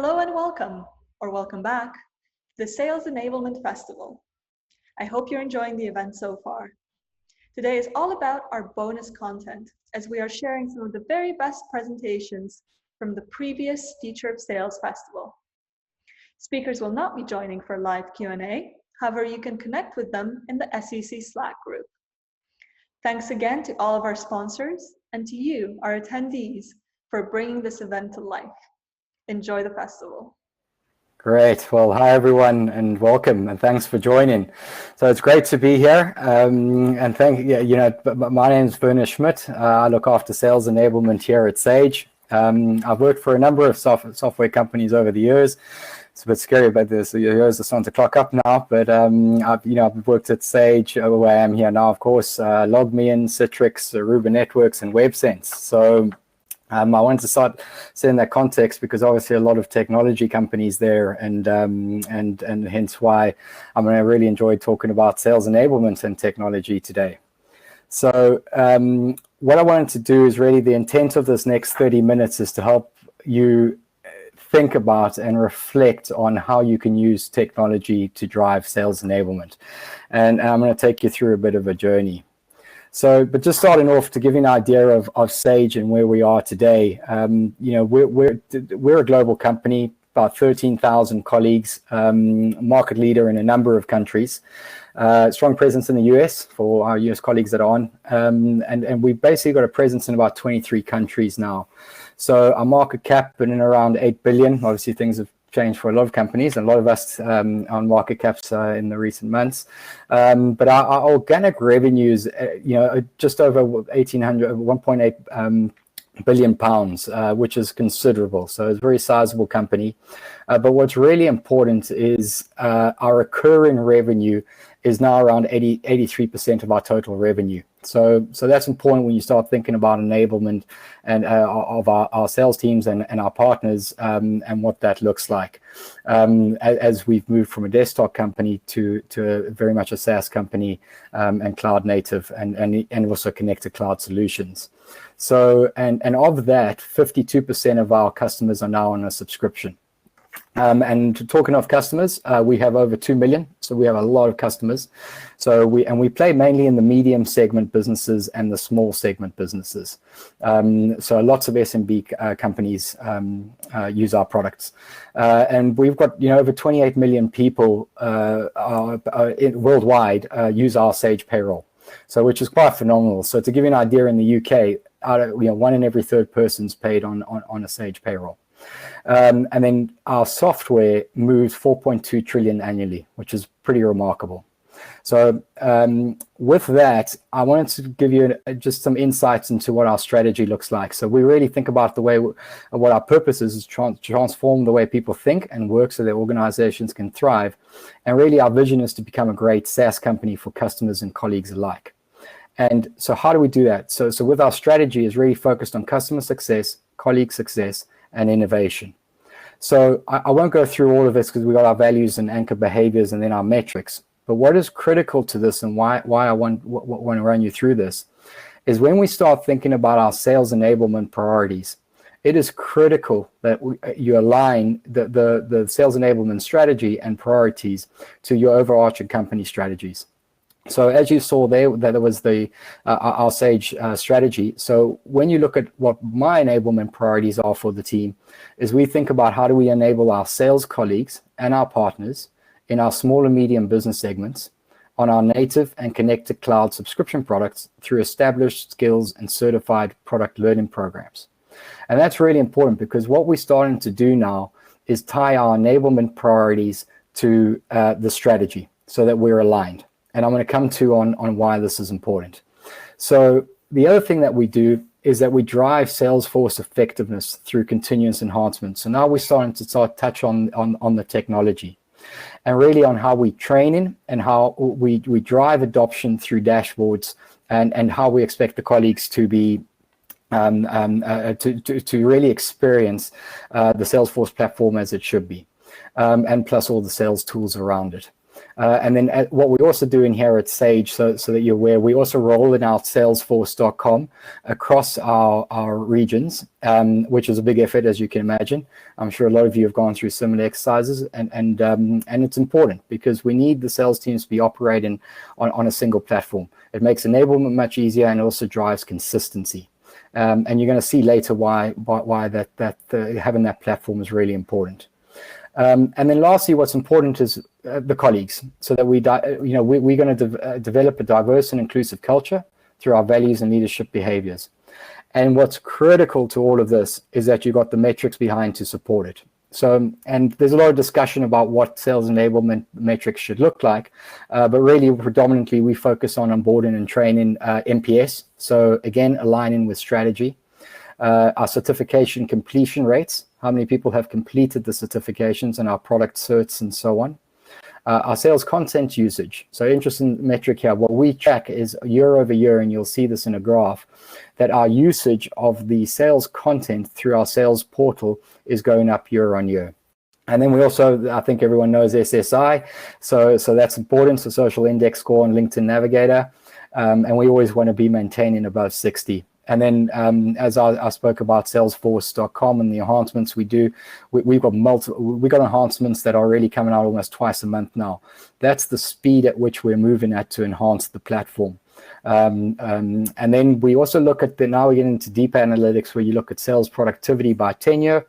Hello and welcome, or welcome back, to the Sales Enablement Festival. I hope you're enjoying the event so far. Today is all about our bonus content, as we are sharing some of the very best presentations from the previous Future of Sales Festival. Speakers will not be joining for live Q&A, however you can connect with them in the SEC Slack group. Thanks again to all of our sponsors and to you, our attendees, for bringing this event to life. Enjoy the festival. Great. Well, hi everyone, and welcome, and thanks for joining. So it's great to be here. My name is Werner Schmidt. I look after sales enablement here at Sage. I've worked for a number of software companies over the years. It's a bit scary about this. The years are starting to clock up now, but I've worked at Sage, where I am here now, of course. LogMeIn, Citrix, Aruba Networks, and WebSense. So I wanted to start setting that context because obviously a lot of technology companies there, and hence why I really enjoyed talking about sales enablement and technology today. So what I wanted to do is really the intent of this next 30 minutes is to help you think about and reflect on how you can use technology to drive sales enablement. And I'm going to take you through a bit of a journey. So, but just starting off to give you an idea of Sage and where we are today, we're a global company, about 13,000 colleagues, market leader in a number of countries, strong presence in the US for our US colleagues that are on, and we've basically got a presence in about 23 countries now. So our market cap in and around 8 billion. Obviously things have changed for a lot of companies and a lot of us on market caps in the recent months, but our organic revenues, just over 1.8 billion pounds, which is considerable. So it's a very sizable company. But what's really important is our recurring revenue is now around 83% of our total revenue. So that's important when you start thinking about enablement and of our sales teams and our partners, and what that looks like as we've moved from a desktop company to very much a SaaS company, and cloud native and also connected cloud solutions. So and of that, 52% of our customers are now on a subscription. And talking of customers, we have over 2 million, so we have a lot of customers. So we play mainly in the medium segment businesses and the small segment businesses. So lots of SMB companies use our products, and we've got over 28 million people worldwide use our Sage Payroll. So which is quite phenomenal. So to give you an idea, in the UK, one in every third person's paid on a Sage Payroll. And then our software moves 4.2 trillion annually, which is pretty remarkable. So with that, I wanted to give you just some insights into what our strategy looks like. So we really think about the way what our purpose is transform the way people think and work so their organizations can thrive. And really our vision is to become a great SaaS company for customers and colleagues alike. And so how do we do that? So with our strategy is really focused on customer success, colleague success, and innovation. So I won't go through all of this because we've got our values and anchor behaviors and then our metrics. But what is critical to this and why I want to run you through this is when we start thinking about our sales enablement priorities, it is critical that you align the sales enablement strategy and priorities to your overarching company strategies. So as you saw there, that was our Sage strategy. So when you look at what my enablement priorities are for the team, is we think about how do we enable our sales colleagues and our partners in our small and medium business segments on our native and connected cloud subscription products through established skills and certified product learning programs. And that's really important because what we're starting to do now is tie our enablement priorities to the strategy so that we're aligned. And I'm going to come to on why this is important. So the other thing that we do is that we drive Salesforce effectiveness through continuous enhancement. So now we're starting to touch on the technology and really on how we train and how we drive adoption through dashboards and how we expect the colleagues to be to really experience the Salesforce platform as it should be, and plus all the sales tools around it. And then what we also do in here at Sage, so that you're aware, we also roll it out Salesforce.com across our regions, which is a big effort, as you can imagine. I'm sure a lot of you have gone through similar exercises, and it's important because we need the sales teams to be operating on a single platform. It makes enablement much easier and also drives consistency. And you're going to see later why having that platform is really important. And then lastly, what's important is the colleagues, so that we're going to develop a diverse and inclusive culture through our values and leadership behaviors. And what's critical to all of this is that you've got the metrics behind to support it. So, and there's a lot of discussion about what sales enablement metrics should look like, but really predominantly we focus on onboarding and training NPS. So again, aligning with strategy. Our certification completion rates, how many people have completed the certifications and our product certs and so on. Our sales content usage. So interesting metric here. What we track is year over year, and you'll see this in a graph, that our usage of the sales content through our sales portal is going up year on year. And then we also, I think everyone knows SSI. So that's important. So social index score on LinkedIn Navigator. And we always want to be maintaining above 60. And then as I spoke about Salesforce.com and the enhancements we do, we've got enhancements that are really coming out almost twice a month now. That's the speed at which we're moving at to enhance the platform. And then we also look at now we get into deep analytics where you look at sales productivity by tenure,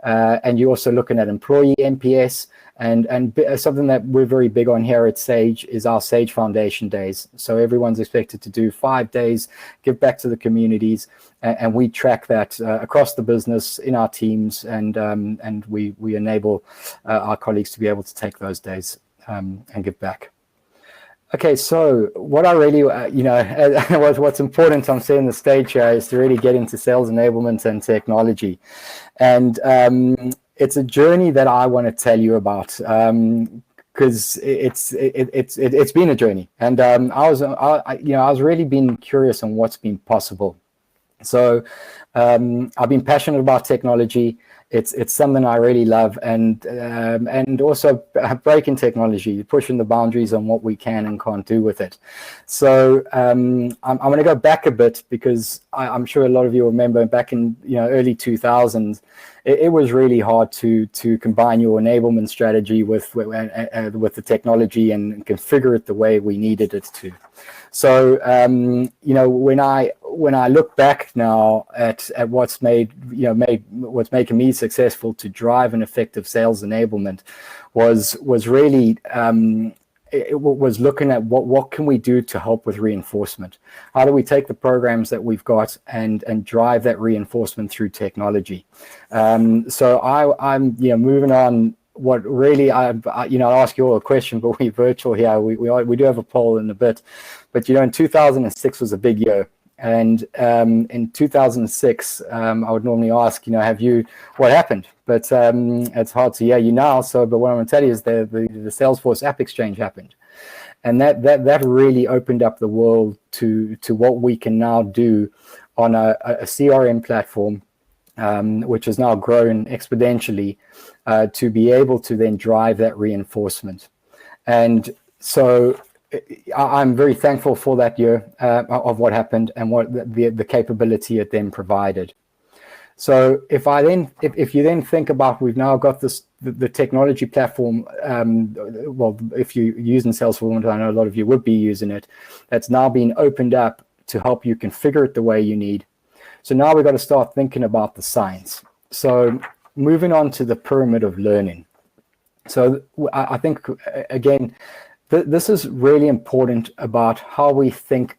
and you're also looking at employee NPS. And something that we're very big on here at Sage is our Sage Foundation Days. So everyone's expected to do 5 days, give back to the communities, and we track that across the business in our teams, and we enable our colleagues to be able to take those days and give back. Okay, so what I really, what's important, I'm setting the stage here, is to really get into sales enablement and technology. And it's a journey that I want to tell you about because it's been a journey, and I was really being curious on what's been possible. So I've been passionate about technology. It's something I really love, and also breaking technology, pushing the boundaries on what we can and can't do with it. So I'm going to go back a bit because I'm sure a lot of you remember back in early 2000s, it was really hard to combine your enablement strategy with the technology and configure it the way we needed it to. So when I look back now at what's what's making me successful to drive an effective sales enablement was really it was looking at what can we do to help with reinforcement. How do we take the programs that we've got and drive that reinforcement through technology? So I'm moving on. What really I'll ask you all a question, but we're virtual here. We do have a poll in a bit, but in 2006 was a big year. And in 2006, I would normally ask, what happened? But it's hard to hear you now. But what I'm going to tell you is the Salesforce App Exchange happened, and that really opened up the world to what we can now do on a CRM platform, which has now grown exponentially to be able to then drive that reinforcement. And so I'm very thankful for that year of what happened and what the capability it then provided. So if you then think about, we've now got the technology platform, well, if you're using Salesforce, I know a lot of you would be using it, that's now been opened up to help you configure it the way you need. So now we've got to start thinking about the science. So moving on to the pyramid of learning. So I think, again, this is really important about how we think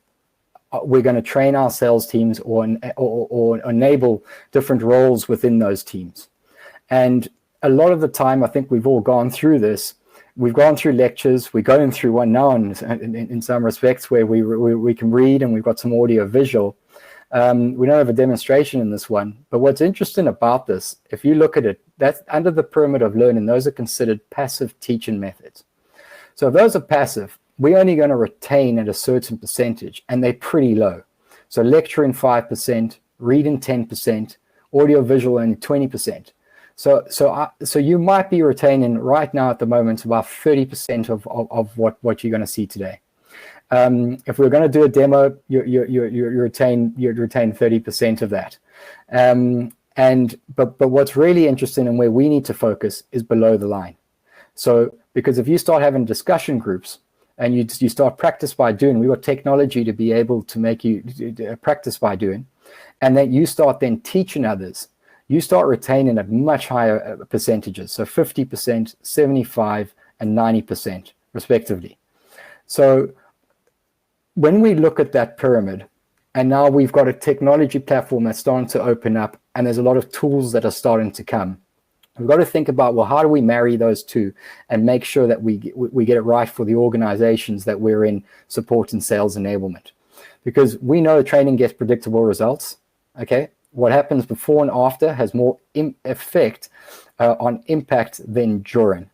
we're going to train our sales teams or enable different roles within those teams. And a lot of the time, I think we've all gone through this. We've gone through lectures. We're going through one now in some respects where we can read and we've got some audio visual. We don't have a demonstration in this one. But what's interesting about this, if you look at it, that's under the pyramid of learning, those are considered passive teaching methods. So if those are passive, we're only going to retain at a certain percentage, and they're pretty low. So lecturing 5%, reading 10%, audio visual only 20%. So you might be retaining right now at the moment about 30% of what you're going to see today. If we're going to do a demo, you retain 30% of that. But what's really interesting and where we need to focus is below the line. So because if you start having discussion groups and you start practice by doing, we've got technology to be able to make you practice by doing, and then you start then teaching others, you start retaining at much higher percentages, so 50%, 75, and 90% respectively. So when we look at that pyramid, and now we've got a technology platform that's starting to open up, and there's a lot of tools that are starting to come, we've got to think about, well, how do we marry those two and make sure that we get it right for the organizations that we're in support and sales enablement? Because we know training gets predictable results, okay? What happens before and after has more effect on impact than during.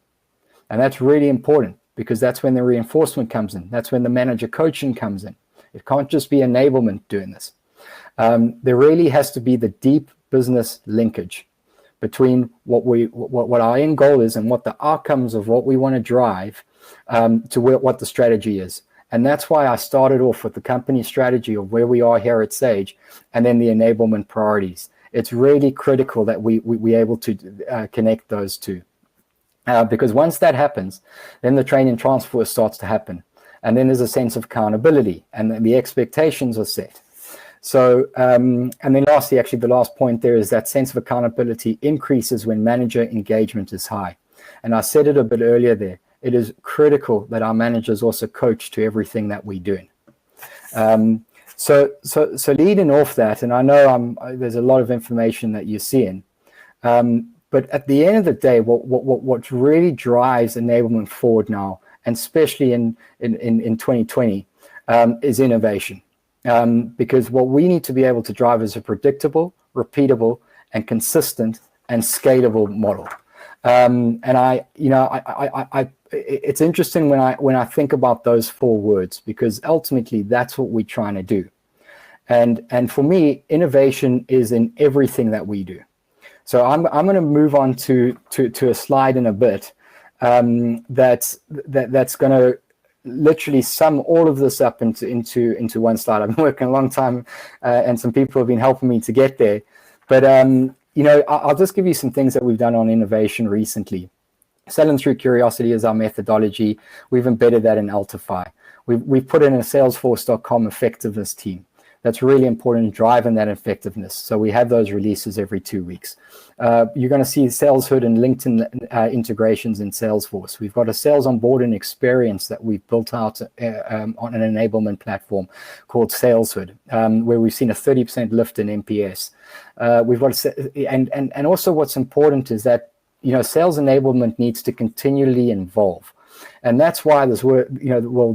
And that's really important because that's when the reinforcement comes in. That's when the manager coaching comes in. It can't just be enablement doing this. There really has to be the deep business linkage between what our end goal is and what the outcomes of what we want to drive to what the strategy is. And that's why I started off with the company strategy of where we are here at Sage, and then the enablement priorities. It's really critical that we able to connect those two. Because once that happens, then the training transfer starts to happen. And then there's a sense of accountability, and then the expectations are set. So, and then lastly, actually the last point there is that sense of accountability increases when manager engagement is high. And I said it a bit earlier there. It is critical that our managers also coach to everything that we're doing. So leading off that, and I know there's a lot of information that you're seeing, but at the end of the day, what really drives enablement forward now, and especially in 2020, is innovation. Because what we need to be able to drive is a predictable, repeatable, and consistent and scalable model. And it's interesting when I think about those four words, because ultimately that's what we're trying to do. And for me, innovation is in everything that we do. So I'm going to move on to a slide in a bit that's going to literally sum all of this up into one slide. I've been working a long time, and some people have been helping me to get there. But I'll just give you some things that we've done on innovation recently. Selling through curiosity is our methodology. We've embedded that in Altify. We've put in a Salesforce.com effectiveness team. That's really important in driving that effectiveness. So we have those releases every 2 weeks. You're going to see SalesHood and LinkedIn integrations in Salesforce. We've got a sales onboarding experience that we've built out on an enablement platform called SalesHood, where we've seen a 30% lift in NPS. We've got, and also what's important is that sales enablement needs to continually evolve. And that's why this word,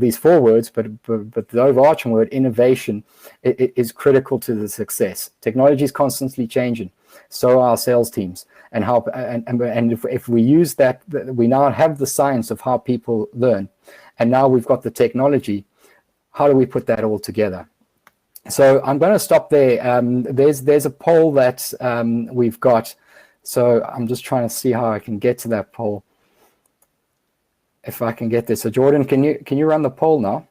these four words, but the overarching word, innovation, is critical to the success. Technology is constantly changing. So are our sales teams. And if we use that, we now have the science of how people learn. And now we've got the technology. How do we put that all together? So I'm going to stop there. There's a poll that we've got. So I'm just trying to see how I can get to that poll. If I can get this. So Jordan, can you run the poll now?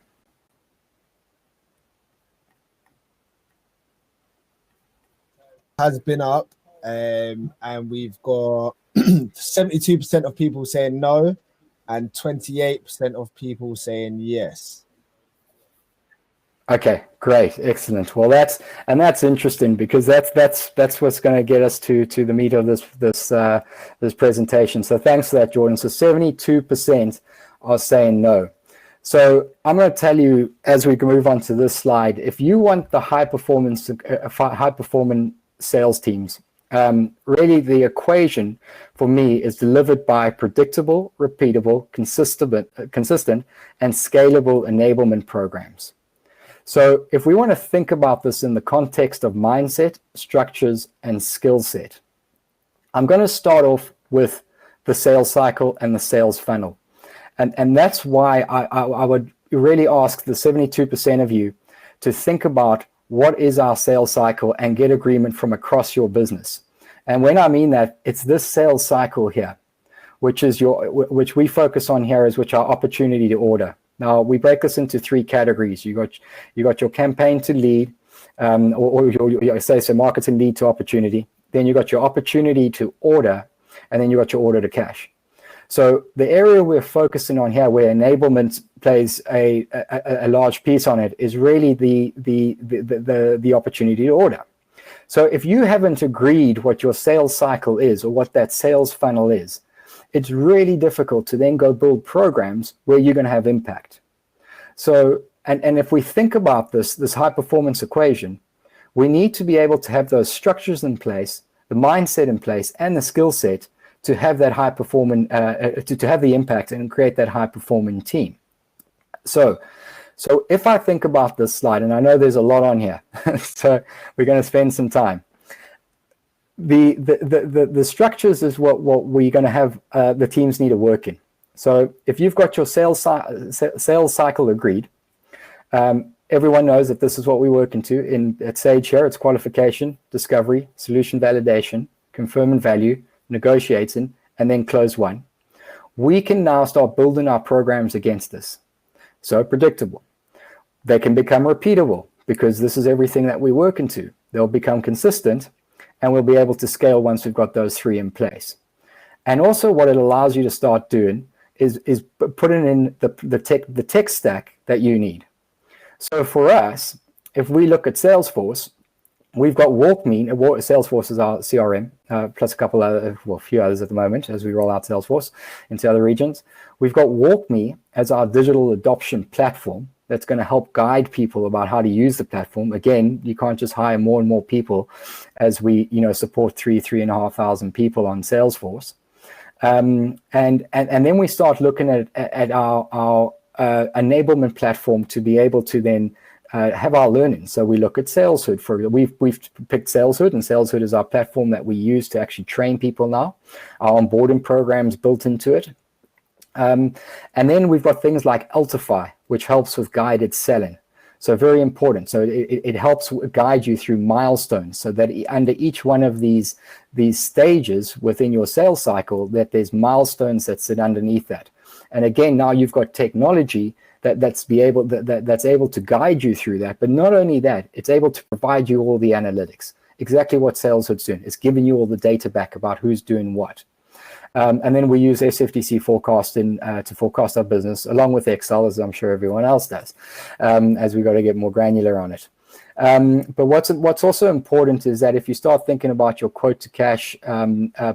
Has been up, and we've got 72% of people saying no, and 28% of people saying yes. Okay, great, excellent. Well, that's interesting, because that's what's going to get us to the meat of this presentation. So thanks for that, Jordan. So 72% are saying no. So I'm going to tell you as we move on to this slide, if you want the high performing sales teams, really the equation for me is delivered by predictable, repeatable, consistent, and scalable enablement programs. So if we want to think about this in the context of mindset, structures, and skill set, I'm going to start off with the sales cycle and the sales funnel. And that's why I would really ask the 72% of you to think about what is our sales cycle and get agreement from across your business. And when I mean that, it's this sales cycle here, which we focus on here, is which our opportunity to order. Now we break this into 3 categories. You got your campaign to lead, or your so marketing lead to opportunity. Then you got your opportunity to order, and then you got your order to cash. So the area we're focusing on here, where enablement plays a large piece on it, is really the opportunity to order. So if you haven't agreed what your sales cycle is, or what that sales funnel is, it's really difficult to then go build programs where you're going to have impact. So, and if we think about this high performance equation, we need to be able to have those structures in place, the mindset in place, and the skill set to have that high performing, to have the impact and create that high performing team. So if I think about this slide, and I know there's a lot on here, so we're going to spend some time. The structures is what we're going to have the teams need to work in. So if you've got your sales cycle agreed, everyone knows that this is what we work into at Sage here. It's qualification, discovery, solution validation, confirm and value, negotiating, and then close one. We can now start building our programs against this. So predictable. They can become repeatable because this is everything that we work into. They'll become consistent, and we'll be able to scale once we've got those 3 in place. And also what it allows you to start doing is putting in the tech stack that you need. So for us, if we look at Salesforce, we've got WalkMe. Salesforce is our CRM, plus a few others at the moment as we roll out Salesforce into other regions. We've got WalkMe as our digital adoption platform that's going to help guide people about how to use the platform. Again, you can't just hire more and more people as we, support 3,500 people on Salesforce. And then we start looking at our enablement platform to be able to then have our learning. So we look at SalesHood. We've picked SalesHood, and SalesHood is our platform that we use to actually train people now. Our onboarding programs built into it. And then we've got things like Altify, which helps with guided selling. So very important. So it helps guide you through milestones, so that under each one of these stages within your sales cycle, that there's milestones that sit underneath that. And again, now you've got technology that's able to guide you through that. But not only that, it's able to provide you all the analytics. Exactly what SalesHood's doing. It's giving you all the data back about who's doing what. And then we use SFTC forecasting to forecast our business, along with Excel, as I'm sure everyone else does, as we got to get more granular on it. But what's also important is that if you start thinking about your quote to cash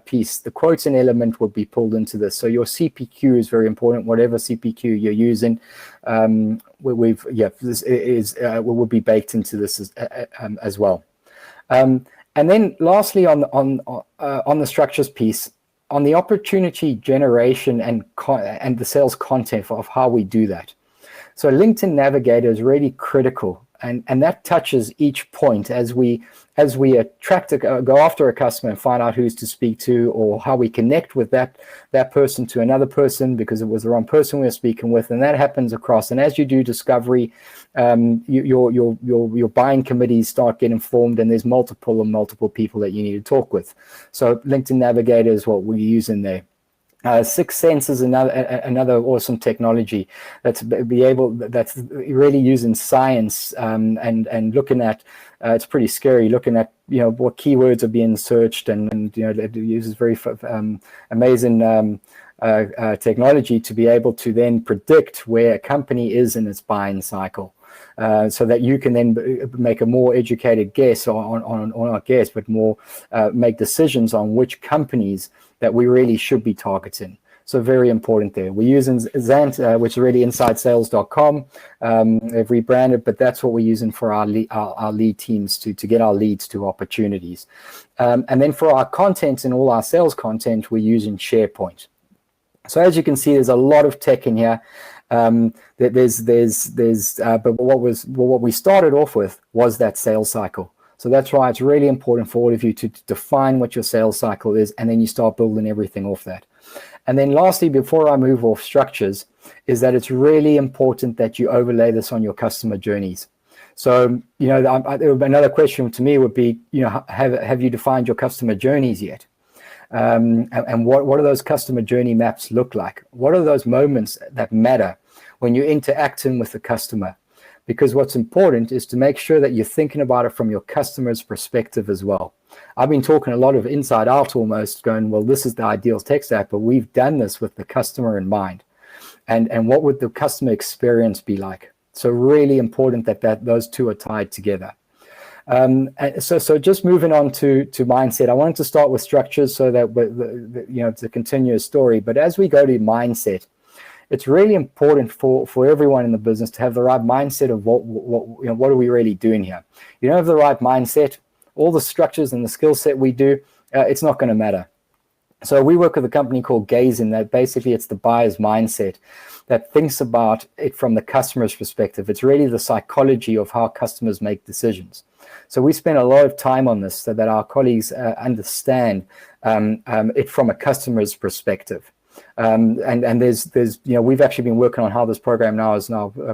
piece, the quotes and element will be pulled into this. So your CPQ is very important. Whatever CPQ you're using, this will be baked into this as well. And then lastly, on the structures piece, on the opportunity generation and the sales content of how we do that. So LinkedIn Navigator is really critical, and that touches each point as we go after a customer and find out who's to speak to, or how we connect with that person to another person because it was the wrong person we were speaking with, and that happens across. And as you do discovery, your buying committees start getting formed, and there's multiple people that you need to talk with. So LinkedIn Navigator is what we use in there. 6 Sense is another awesome technology that's really using science and looking at it's pretty scary looking at what keywords are being searched, and it uses very amazing technology to be able to then predict where a company is in its buying cycle. So that you can then make a more educated guess on not guess, but more make decisions on which companies that we really should be targeting. So very important there. We're using Zant, which is really InsideSales.com. They've rebranded, but that's what we're using for our lead teams to get our leads to opportunities. And then for our content and all our sales content, we're using SharePoint. So as you can see, there's a lot of tech in here. But what we started off with was that sales cycle. So that's why it's really important for all of you to define what your sales cycle is, and then you start building everything off that. And then lastly, before I move off structures, is that it's really important that you overlay this on your customer journeys. So, another question to me would be, have you defined your customer journeys yet? And what do those customer journey maps look like? What are those moments that matter when you're interacting with the customer? Because what's important is to make sure that you're thinking about it from your customer's perspective as well. I've been talking a lot of inside out almost, going, well, this is the ideal tech stack, but we've done this with the customer in mind. And what would the customer experience be like? So really important that those two are tied together. So just moving on to mindset, I wanted to start with structures so that it's a continuous story. But as we go to mindset, it's really important for everyone in the business to have the right mindset of what are we really doing here. You don't have the right mindset, all the structures and the skill set we do, it's not going to matter. So we work with a company called Gaze, in that basically it's the buyer's mindset that thinks about it from the customer's perspective. It's really the psychology of how customers make decisions. So we spend a lot of time on this so that our colleagues understand it from a customer's perspective. And there's we've actually been working on how this program now is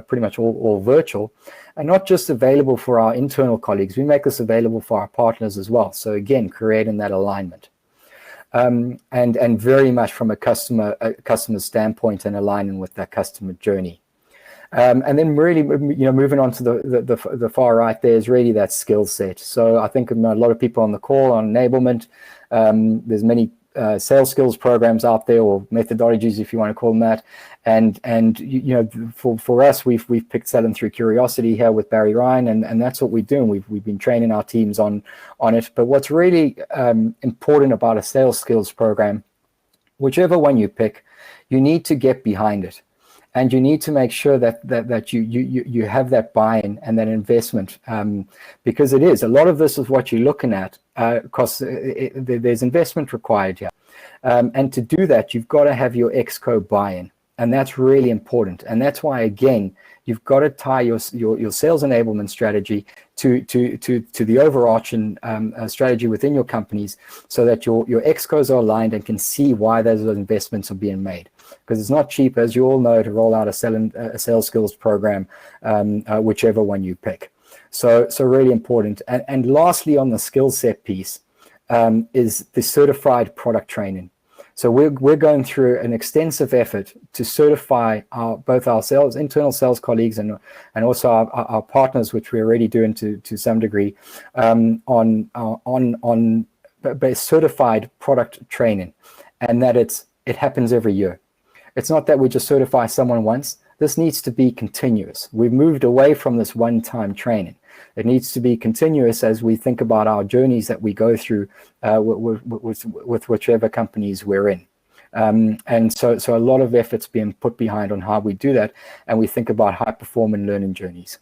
pretty much all virtual, and not just available for our internal colleagues. We make this available for our partners as well. So again, creating that alignment. And very much from a customer standpoint and aligning with that customer journey. And then really, moving on to the far right, there is really that skill set. So I think a lot of people on the call on enablement, there's many sales skills programs out there, or methodologies, if you want to call them that. And for us, we've picked selling through curiosity here with Barry Ryan, and that's what we're doing. We've been training our teams on it. But what's really important about a sales skills program, whichever one you pick, you need to get behind it. And you need to make sure that you have that buy-in and that investment, because it is a lot of this is what you're looking at, because there's investment required here. And to do that, you've got to have your exco buy-in, and that's really important. And that's why, again, you've got to tie your sales enablement strategy to the overarching strategy within your companies, so that your excos are aligned and can see why those investments are being made. Because it's not cheap, as you all know, to roll out a sales skills program, whichever one you pick. So really important. And lastly, on the skill set piece, is the certified product training. So we're going through an extensive effort to certify both our internal sales colleagues and also our partners, which we're already doing to some degree, on certified product training, and that it happens every year. It's not that we just certify someone once. This needs to be continuous. We've moved away from this one-time training. It needs to be continuous as we think about our journeys that we go through with whichever companies we're in. And so a lot of effort's being put behind on how we do that, and we think about high-performing learning journeys.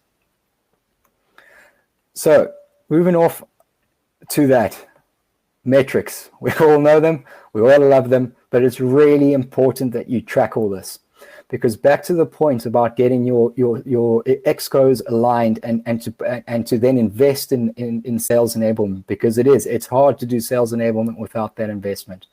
So moving off to that, metrics. We all know them, we all love them, but it's really important that you track all this, because back to the point about getting your excos aligned and to then invest in sales enablement, because it's hard to do sales enablement without that investment.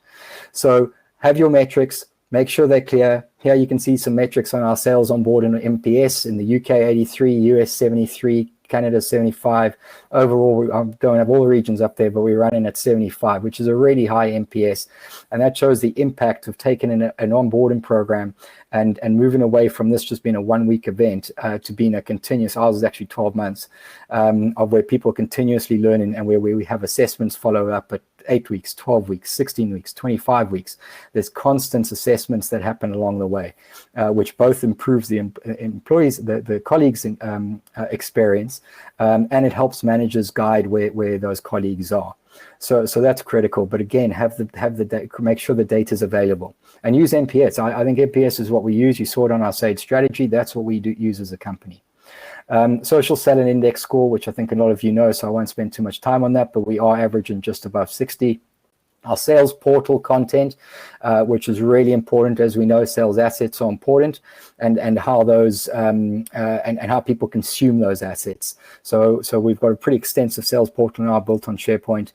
So have your metrics, make sure they're clear. Here you can see some metrics on our sales on board and MPS in the UK 83, US 73, Canada 75. Overall, I don't have all the regions up there, but we're running at 75, which is a really high MPS. And that shows the impact of taking an onboarding program and moving away from this just being a one-week event to being a continuous, ours is actually 12 months, of where people continuously learning, and where we have assessments follow up at 8 weeks, 12 weeks, 16 weeks, 25 weeks. There's constant assessments that happen along the way, which both improves the employees, the colleagues' experience, and it helps managers guide where those colleagues are. So that's critical. But again, make sure the data is available, and use NPS. I think NPS is what we use. You saw it on our SAGE strategy. That's what we use as a company. Social selling index score, which I think a lot of you know, so I won't spend too much time on that, but we are averaging just above 60. Our sales portal content, which is really important. As we know, sales assets are important, and how those and how people consume those assets. So we've got a pretty extensive sales portal now built on SharePoint.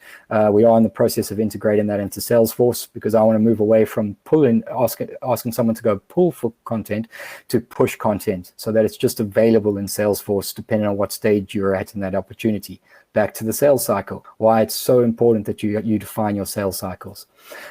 We are in the process of integrating that into Salesforce, because I want to move away from asking someone to go pull for content to push content, so that it's just available in Salesforce depending on what stage you're at in that opportunity. Back to the sales cycle, why it's so important that you define your sales cycles.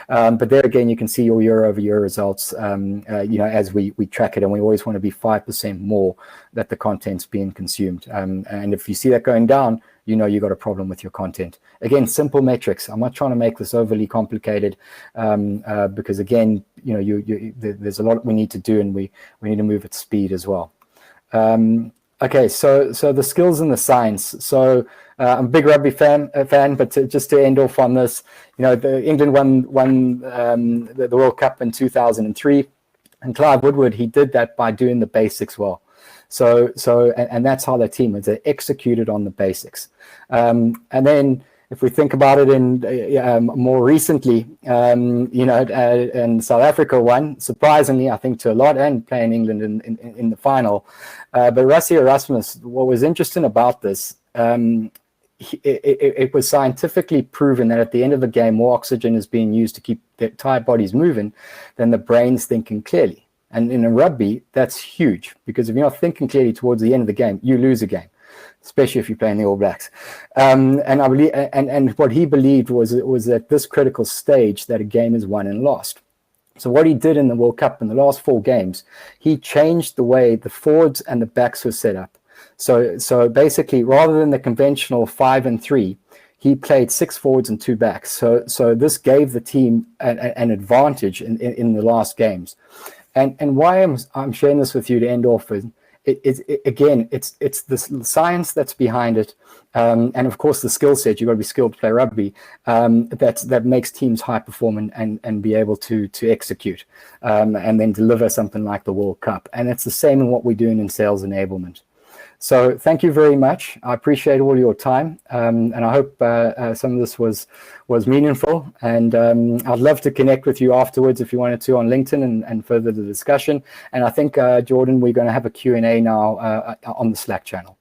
But there again, you can see your year-over-year results, as we track it, and we always want to be 5% more that the content's being consumed. And if you see that going down, you know you got a problem with your content. Again, simple metrics. I'm not trying to make this overly complicated, because again, there's a lot we need to do, and we need to move at speed as well. Okay, so the skills and the science. So I'm a big rugby fan, but just to end off on this, England won the World Cup in 2003, and Clive Woodward, he did that by doing the basics well. So that's how the team is. They executed on the basics. And then if we think about it in more recently, and South Africa won, surprisingly, I think, to a lot, and playing England in the final. But Rassie Erasmus, what was interesting about this, it was scientifically proven that at the end of the game, more oxygen is being used to keep the entire bodies moving than the brain's thinking clearly. And in a rugby, that's huge, because if you're not thinking clearly towards the end of the game, you lose a game, especially if you're playing the All Blacks. And I believe, and what he believed was at this critical stage that a game is won and lost. So what he did in the World Cup in the last 4 games, he changed the way the forwards and the backs were set up. So basically, rather than the conventional 5 and 3, he played 6 forwards and 2 backs. So this gave the team an advantage in the last games. And why I'm sharing this with you to end off with, it's the science that's behind it, and of course the skill set. You've got to be skilled to play rugby. That makes teams high perform and be able to execute, and then deliver something like the World Cup. And it's the same in what we're doing in sales enablement. So thank you very much. I appreciate all your time, and I hope some of this was meaningful. And I'd love to connect with you afterwards if you wanted to on LinkedIn and further the discussion. And I think, Jordan, we're going to have a Q&A now on the Slack channel.